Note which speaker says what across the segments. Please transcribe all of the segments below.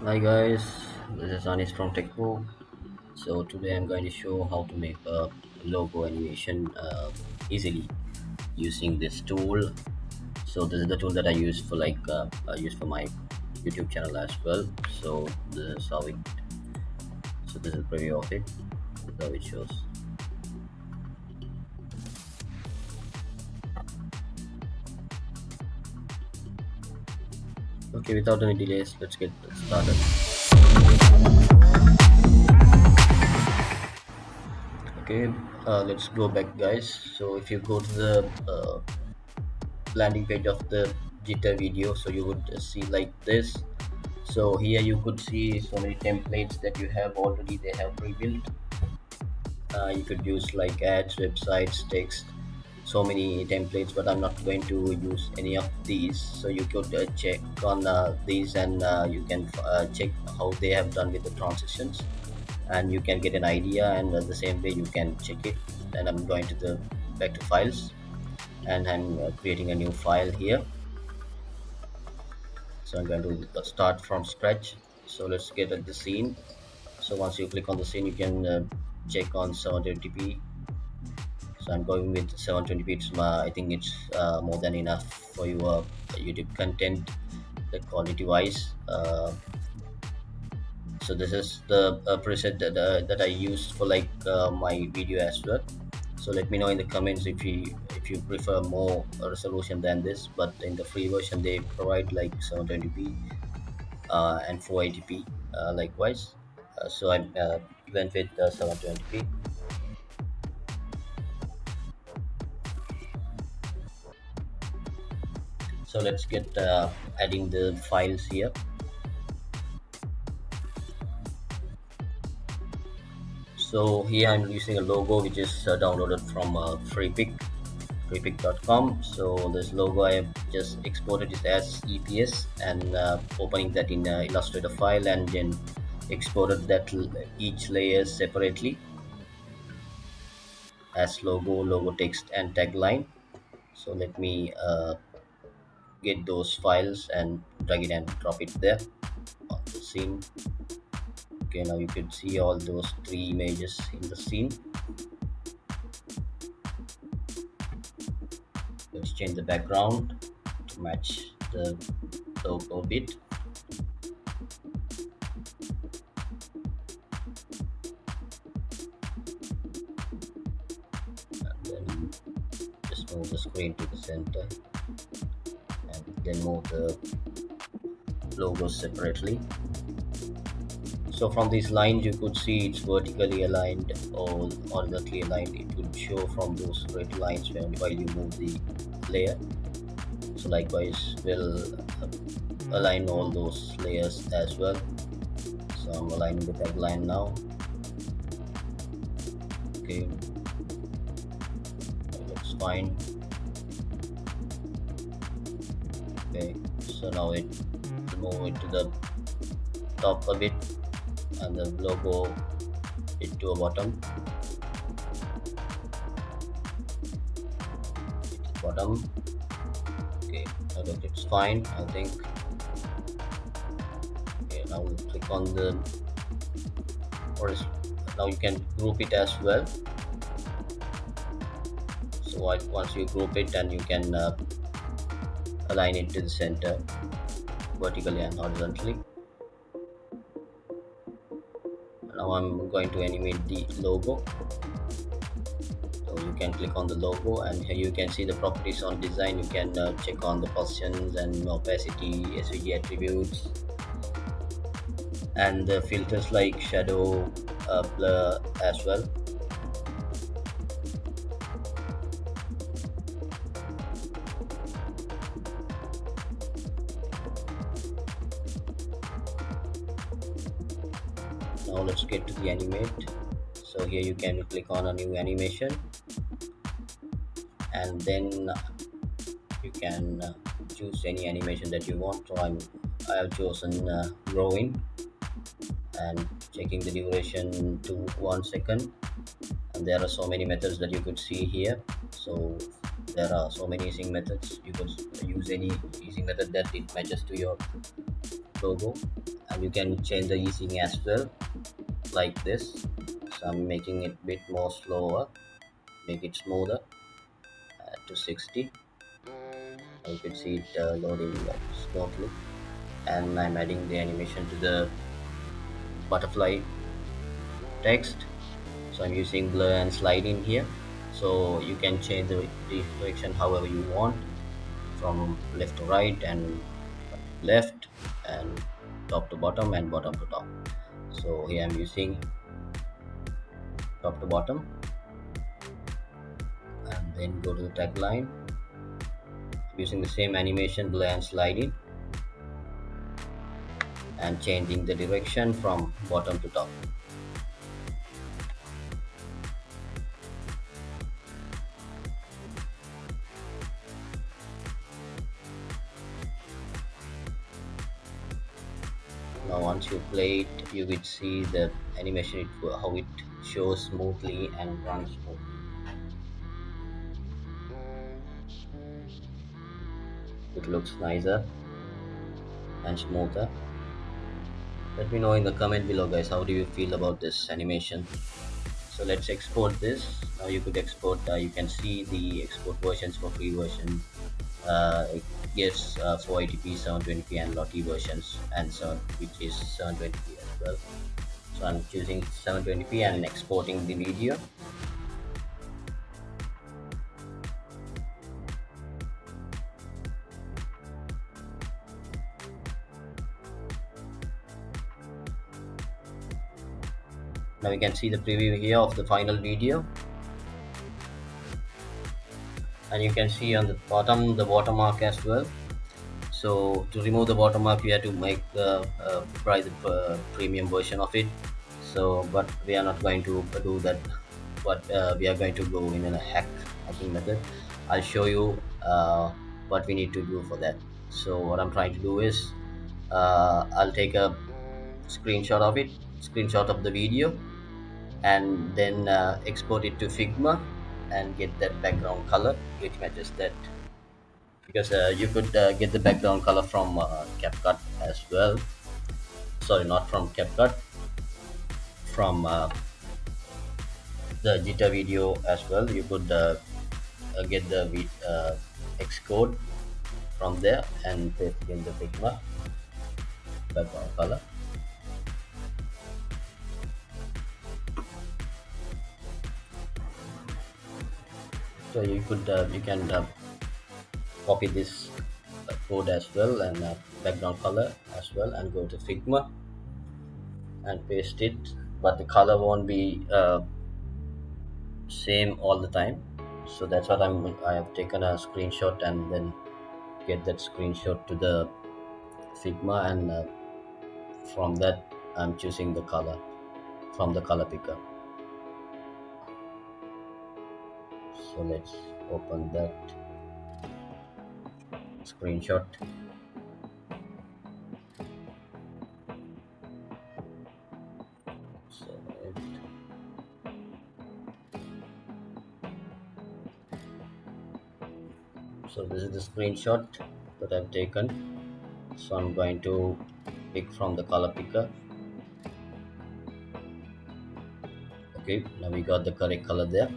Speaker 1: Hi guys, this is Anis from Teckrew. So today I'm going to show how to make a logo animation easily using this tool. So this is the tool that I use for I use for my YouTube channel as well. So this is how it. So this is a preview of it. This is how it shows. Okay, without any delays, let's get started. Okay, let's go back, guys. So if you go to the landing page of the jitter video, so you would see like this. So here you could see so many templates that you have already, they have pre-built. You could use like ads, websites, text, so many templates, but I'm not going to use any of these. So you could check on these, and you can check how they have done with the transitions, and you can get an idea, and the same way you can check it. And I'm going to the back to files, and I'm creating a new file here. So I'm going to start from scratch. So let's get at the scene. So once you click on the scene, you can check on 720p. So I'm going with 720p. I think it's more than enough for your YouTube content, the quality wise. So this is the preset that I used for my video as well. So let me know in the comments if you prefer more resolution than this, but in the free version they provide like 720p and 480p likewise. So I went with 720p. So let's get adding the files here. So here I'm using a logo which is downloaded from freepik.com. So this logo I have just exported it as EPS, and opening that in Illustrator file, and then exported that each layer separately as logo text and tagline. So let me get those files and drag it and drop it there on the scene. Okay, now you can see all those three images in the scene. Let's change the background to match the logo bit, and then just move the screen to the center, and then move the logos separately. So from these lines you could see it's vertically aligned or horizontally aligned. It would show from those red lines while you move the layer. So likewise we'll align all those layers as well. So I'm aligning the tagline now. Okay, that looks fine. Okay, so now it move it to the top a bit, and the logo it to a bottom. It's bottom. Okay, I think it's fine, I think. Okay, now we'll click on the now you can group it as well. So once you group it, and you can align it to the center vertically and horizontally. Now I'm going to animate the logo. So you can click on the logo, and here you can see the properties on design. You can check on the positions and opacity, SVG attributes, and the filters like shadow, blur as well. Now let's get to the animate. So here you can click on a new animation, and then you can choose any animation that you want. So I have chosen growing, and checking the duration to 1 second. And there are so many methods that you could see here. So there are so many easing methods. You could use any easing method that it matches to your logo. and you can change the easing as well, like this. So I'm making it a bit more slower, make it smoother, to 60. You can see it loading smoothly, and I'm adding the animation to the butterfly text. So I'm using blur and slide in here, so you can change the direction however you want, from left to right and left, and top to bottom and bottom to top. So here I'm using top to bottom, and then go to the tagline using the same animation, blur and slide in, and changing the direction from bottom to top. Now once you play it, you will see the animation, how it shows smoothly and runs smoothly. It looks nicer and smoother. Let me know in the comment below, guys, how do you feel about this animation. So let's export this. Now you could export, you can see the export versions for free version. It gives 480p, 720p and lottie versions, and so which is 720p as well. So I'm choosing 720p and exporting the video. Now you can see the preview here of the final video, and you can see on the bottom the watermark as well. So to remove the watermark, you have to make the private premium version of it. So but we are not going to do that, but we are going to go in a hacking method. I'll show you what we need to do for that. So what I'm trying to do is, I'll take a screenshot of it, screenshot of the video, and then export it to Figma and get that background color which matches that, because you could get the background color from CapCut as well. Sorry, not from CapCut, from the jitter video as well. You could get the Xcode from there and paste in the Figma background color. So you can copy this code as well, and background color as well, and go to Figma and paste it, but the color won't be same all the time. So that's what I have taken a screenshot and then get that screenshot to the Figma, and from that I'm choosing the color from the color picker. So let's open that screenshot. So, so this is the screenshot that I've taken. So I'm going to pick from the color picker. Okay, now we got the correct color there,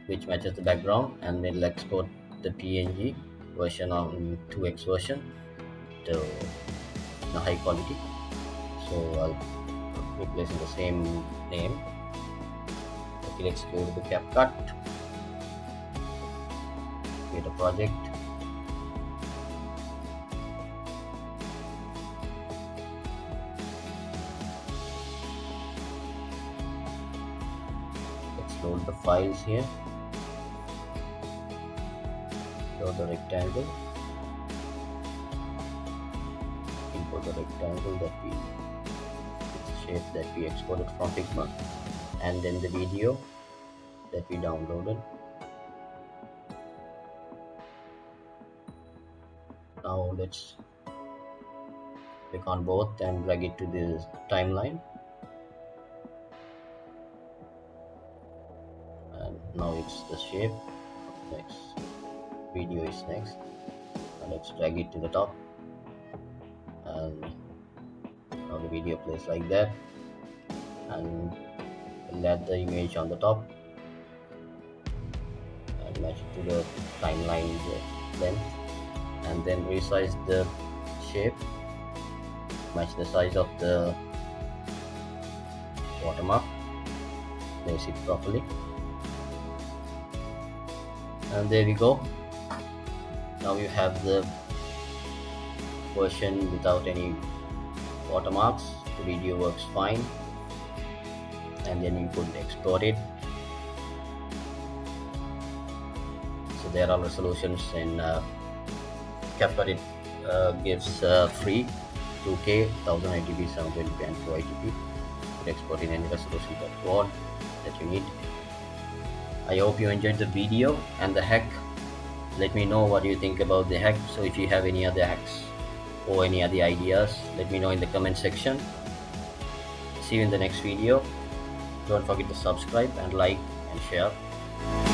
Speaker 1: which matches the background, and we'll export the PNG version on 2x version to high quality. So I'll replace in the same name. Okay, let's go to the CapCut, create a project. Let's load the files here. Load the rectangle, import the rectangle that we shape that we exported from Figma, and then the video that we downloaded. Now let's click on both and drag it to the timeline, and now it's the shape. Next video is next, and let's drag it to the top and the video plays like that, and we'll add the image on the top and match it to the timeline length, and then resize the shape, match the size of the watermark, place it properly, and there we go. Now you have the version without any watermarks. The video works fine, and then you could export it. So there are resolutions in CapCut. It gives free 2K, 1080p, 720p, and 480p. You could export in any resolution that you want, that you need. I hope you enjoyed the video and the hack. Let me know what you think about the hack. So if you have any other hacks or any other ideas, let me know in the comment section. See you in the next video. Don't forget to subscribe and like and share.